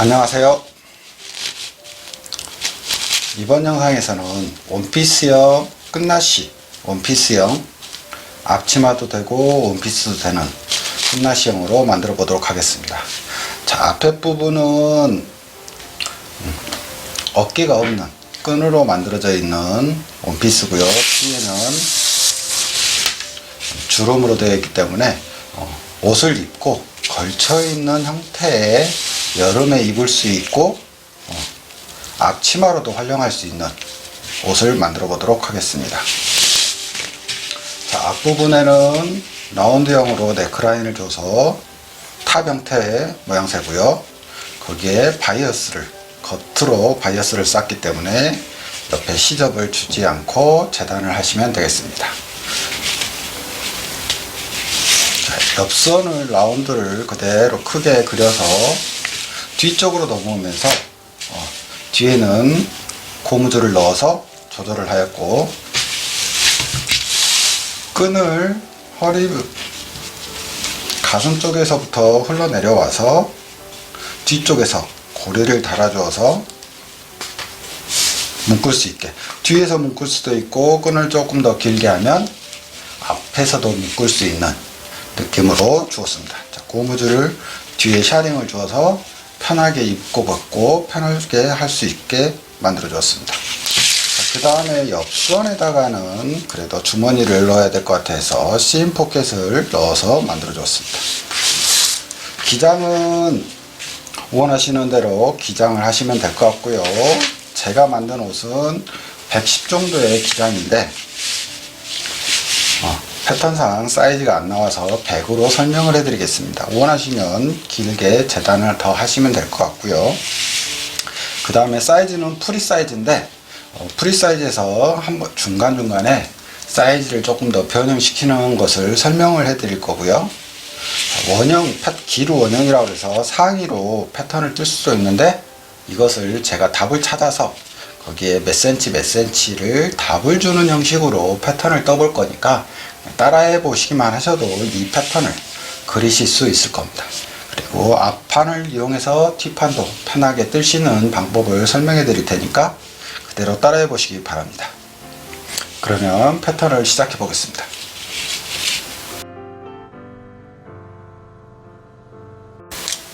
안녕하세요. 이번 영상에서는 원피스형 끝나시, 원피스형 앞치마도 되고 원피스도 되는 끝나시형으로 만들어 보도록 하겠습니다. 자, 앞에 부분은 어깨가 없는 끈으로 만들어져 있는 원피스고요. 뒤에는 주름으로 되어 있기 때문에 옷을 입고 걸쳐 있는 형태의 여름에 입을 수 있고 앞치마로도 활용할 수 있는 옷을 만들어 보도록 하겠습니다. 자, 앞부분에는 라운드형으로 네크라인을 줘서 탑 형태의 모양새고요. 거기에 바이어스를 겉으로 바이어스를 쌌기 때문에 옆에 시접을 주지 않고 재단을 하시면 되겠습니다. 자, 옆선을 라운드를 그대로 크게 그려서 뒤쪽으로 넘어오면서 뒤에는 고무줄을 넣어서 조절을 하였고, 끈을 허리 가슴 쪽에서부터 흘러내려와서 뒤쪽에서 고리를 달아주어서 묶을 수 있게, 뒤에서 묶을 수도 있고 끈을 조금 더 길게 하면 앞에서도 묶을 수 있는 느낌으로 주었습니다. 자, 고무줄을 뒤에 샤링을 주어서 편하게 입고 벗고 편하게 할 수 있게 만들어 주었습니다. 그 다음에 옆선에다가는 그래도 주머니를 넣어야 될 것 같아서 씬 포켓을 넣어서 만들어 주었습니다. 기장은 원하시는 대로 기장을 하시면 될 것 같고요. 제가 만든 옷은 110 정도의 기장인데 패턴상 사이즈가 안 나와서 100으로 설명을 해 드리겠습니다. 원하시면 길게 재단을 더 하시면 될 것 같고요. 그 다음에 사이즈는 프리 사이즈인데 프리 사이즈에서 한번 중간중간에 사이즈를 조금 더 변형시키는 것을 설명을 해 드릴 거고요. 원형, 기루 원형이라고 해서 상의로 패턴을 뜰 수도 있는데 이것을 제가 답을 찾아서 거기에 몇 센치를 답을 주는 형식으로 패턴을 떠볼 거니까 따라해 보시기만 하셔도 이 패턴을 그리실 수 있을 겁니다. 그리고 앞판을 이용해서 뒷판도 편하게 뜨시는 방법을 설명해 드릴 테니까 그대로 따라해 보시기 바랍니다. 그러면 패턴을 시작해 보겠습니다.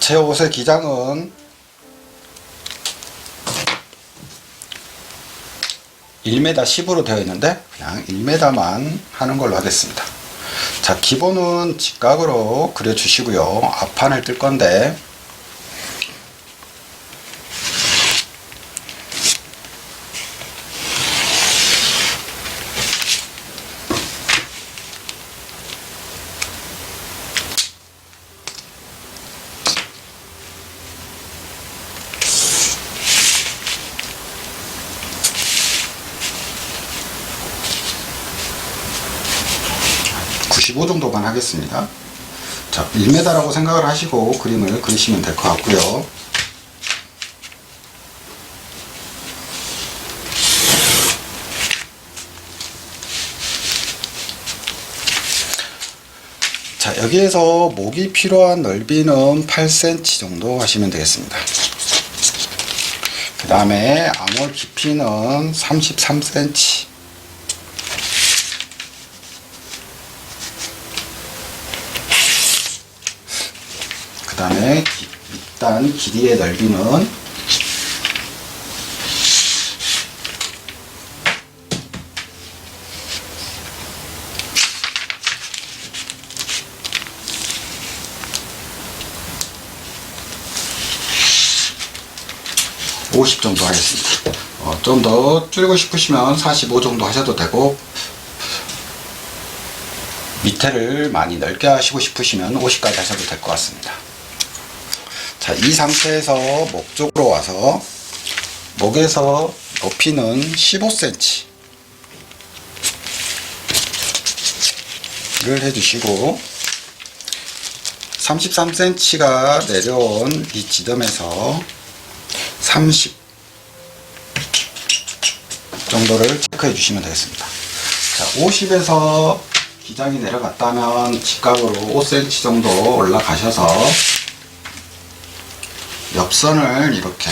제 옷의 기장은 1m 10으로 되어 있는데 그냥 1m만 하는 걸로 하겠습니다. 자, 기본은 직각으로 그려 주시고요. 앞판을 뜰 건데 (95) 정도만 하겠습니다. 자, 1m라고 생각을 하시고 그림을 그리시면 될 것 같고요. 자, 여기에서 목이 필요한 넓이는 8cm 정도 하시면 되겠습니다. 그 다음에 암홀 깊이는 33cm. 그 다음에 밑단 길이의 넓이는 (50) 정도 하겠습니다. 좀 더 줄이고 싶으시면 45 정도 하셔도 되고, 밑에를 많이 넓게 하시고 싶으시면 50까지 하셔도 될 것 같습니다. 자, 이 상태에서 목 쪽으로 와서 목에서 높이는 15cm 를 해주시고 33cm가 내려온 이 지점에서 30 정도를 체크해 주시면 되겠습니다. 자, 50에서 기장이 내려갔다면 직각으로 5cm 정도 올라가셔서 옆선을 이렇게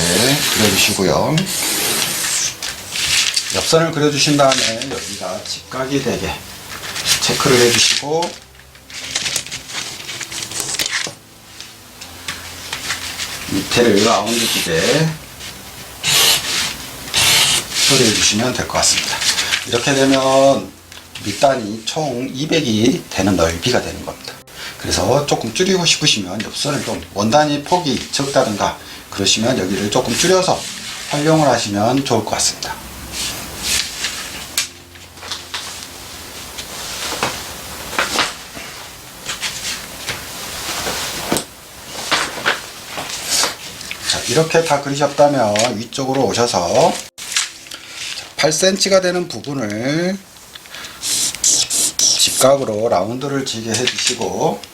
그려주시고요. 옆선을 그려주신 다음에 여기가 직각이 되게 체크를 해주시고, 밑에를 라운드 기대 처리해 주시면 될 것 같습니다. 이렇게 되면 밑단이 총 200이 되는 넓이가 되는 겁니다. 그래서 조금 줄이고 싶으시면 옆선을 좀 원단위 폭이 적다든가 그러시면 여기를 조금 줄여서 활용을 하시면 좋을 것 같습니다. 자, 이렇게 다 그리셨다면 위쪽으로 오셔서 8cm가 되는 부분을 직각으로 라운드를 지게 해주시고,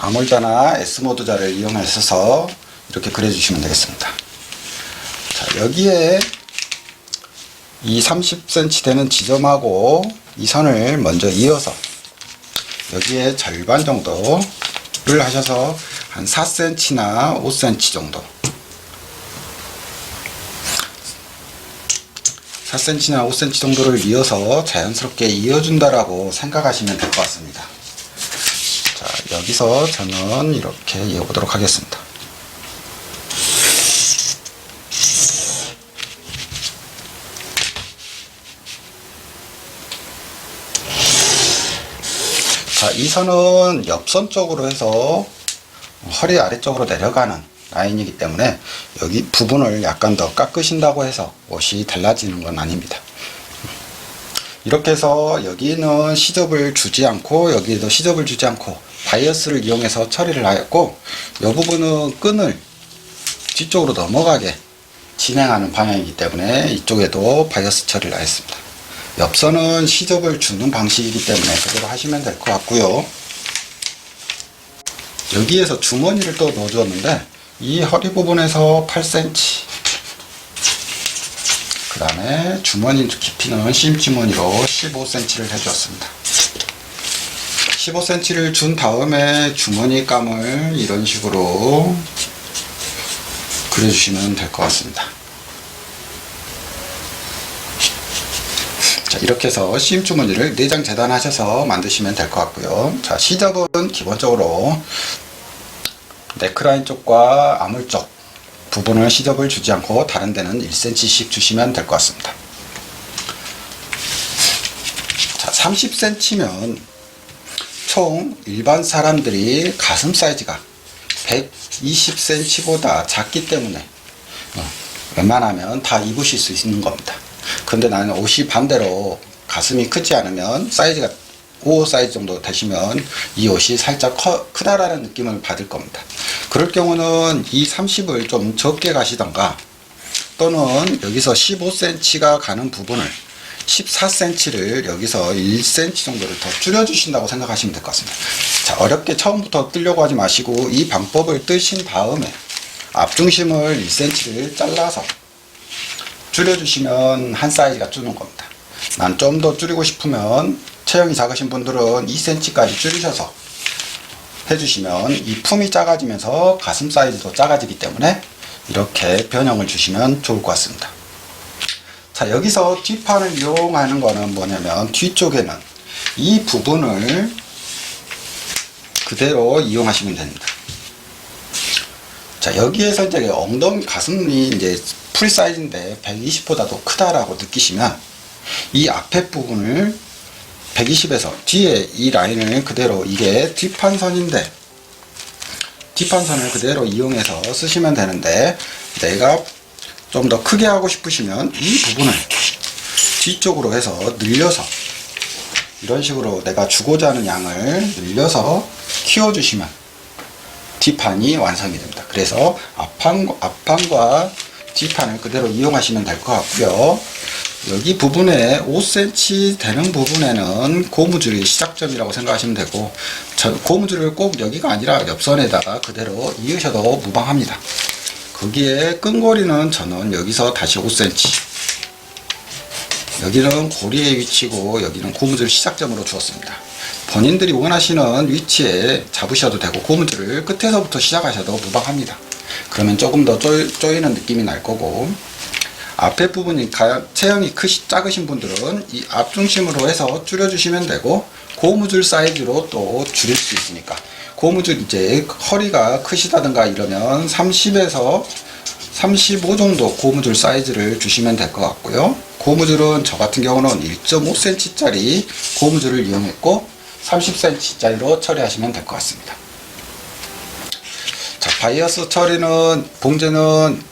아몰자나 S모드 자를 이용해서 이렇게 그려주시면 되겠습니다. 자, 여기에 이 30cm 되는 지점하고 이 선을 먼저 이어서 여기에 절반 정도를 하셔서 한 4cm나 5cm 정도, 4cm나 5cm 정도를 이어서 자연스럽게 이어준다라고 생각하시면 될 것 같습니다. 자, 여기서 저는 이렇게 이어보도록 하겠습니다. 자, 이 선은 옆선 쪽으로 해서 허리 아래쪽으로 내려가는 라인이기 때문에 여기 부분을 약간 더 깎으신다고 해서 옷이 달라지는 건 아닙니다. 이렇게 해서 여기는 시접을 주지 않고 여기도 시접을 주지 않고 바이어스를 이용해서 처리를 하였고, 이 부분은 끈을 뒤쪽으로 넘어가게 진행하는 방향이기 때문에 이쪽에도 바이어스 처리를 하였습니다. 옆선은 시접을 주는 방식이기 때문에 그대로 하시면 될 것 같고요. 여기에서 주머니를 또 넣어주었는데 이 허리 부분에서 8cm, 그 다음에 주머니 깊이는 심주머니로 15cm를 해주었습니다. 15cm를 준 다음에 주머니 감을 이런 식으로 그려주시면 될 것 같습니다. 자, 이렇게 해서 심주머니를 4장 재단하셔서 만드시면 될 것 같고요. 자, 시접은 기본적으로 네크라인 쪽과 아물 쪽 부분을 시접을 주지 않고 다른 데는 1cm씩 주시면 될 것 같습니다. 자, 30cm면 총 일반 사람들이 가슴 사이즈가 120cm보다 작기 때문에 웬만하면 다 입으실 수 있는 겁니다. 근데 나는 옷이 반대로 가슴이 크지 않으면 사이즈가 5 사이즈 정도 되시면 이 옷이 살짝 크다라는 느낌을 받을 겁니다. 그럴 경우는 이 30을 좀 적게 가시던가, 또는 여기서 15cm가 가는 부분을 14cm를 여기서 1cm 정도를 더 줄여주신다고 생각하시면 될 것 같습니다. 자, 어렵게 처음부터 뜨려고 하지 마시고 이 방법을 뜨신 다음에 앞중심을 1cm를 잘라서 줄여주시면 한 사이즈가 주는 겁니다. 난 좀 더 줄이고 싶으면 체형이 작으신 분들은 2cm까지 줄이셔서 해주시면 이 품이 작아지면서 가슴 사이즈도 작아지기 때문에 이렇게 변형을 주시면 좋을 것 같습니다. 자, 여기서 뒷판을 이용하는 거는 뭐냐면 뒤쪽에는 이 부분을 그대로 이용하시면 됩니다. 자, 여기에서 이제 엉덩이 가슴이 이제 프리 사이즈인데 120보다도 크다라고 느끼시면 이 앞에 부분을 120에서 뒤에 이 라인을 그대로, 이게 뒷판선인데 뒷판선을 그대로 이용해서 쓰시면 되는데, 내가 좀 더 크게 하고 싶으시면 이 부분을 뒤쪽으로 해서 늘려서 이런 식으로 내가 주고자 하는 양을 늘려서 키워주시면 뒷판이 완성이 됩니다. 그래서 앞판과 뒷판을 그대로 이용하시면 될 것 같고요. 여기 부분에 5cm 되는 부분에는 고무줄이 시작점이라고 생각하시면 되고, 고무줄을 꼭 여기가 아니라 옆선에다가 그대로 이으셔도 무방합니다. 거기에 끈고리는 저는 여기서 다시 5cm, 여기는 고리의 위치고 여기는 고무줄 시작점으로 주었습니다. 본인들이 원하시는 위치에 잡으셔도 되고 고무줄을 끝에서부터 시작하셔도 무방합니다. 그러면 조금 더 조이는 느낌이 날 거고, 앞에 부분이 체형이 작으신 분들은 이 앞중심으로 해서 줄여주시면 되고, 고무줄 사이즈로 또 줄일 수 있으니까, 고무줄 이제 허리가 크시다든가 이러면 30에서 35 정도 고무줄 사이즈를 주시면 될 것 같고요. 고무줄은 저 같은 경우는 1.5cm 짜리 고무줄을 이용했고 30cm 짜리로 처리하시면 될 것 같습니다. 자, 바이어스 처리는, 봉제는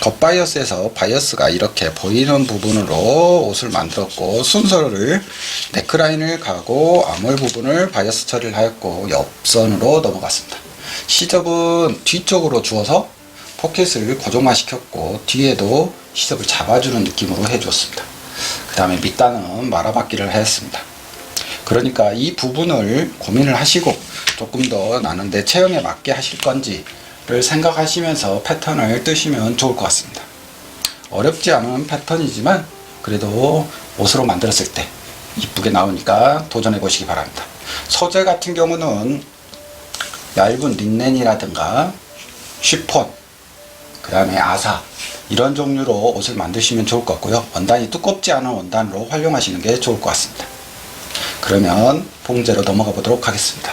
겉바이어스에서 바이어스가 이렇게 보이는 부분으로 옷을 만들었고, 순서를 네크라인을 가고 아몰 부분을 바이어스 처리를 하였고 옆선으로 넘어갔습니다. 시접은 뒤쪽으로 주어서 포켓을 고정만 시켰고 뒤에도 시접을 잡아주는 느낌으로 해주었습니다. 그 다음에 밑단은 말아맞기를 하였습니다. 그러니까 이 부분을 고민을 하시고 조금 더 나는 내 체형에 맞게 하실 건지를 생각하시면서 패턴을 뜨시면 좋을 것 같습니다. 어렵지 않은 패턴이지만 그래도 옷으로 만들었을 때 이쁘게 나오니까 도전해 보시기 바랍니다. 소재 같은 경우는 얇은 린넨이라든가 쉬폰, 그 다음에 아사, 이런 종류로 옷을 만드시면 좋을 것 같고요. 원단이 두껍지 않은 원단으로 활용하시는 게 좋을 것 같습니다. 그러면 봉제로 넘어가 보도록 하겠습니다.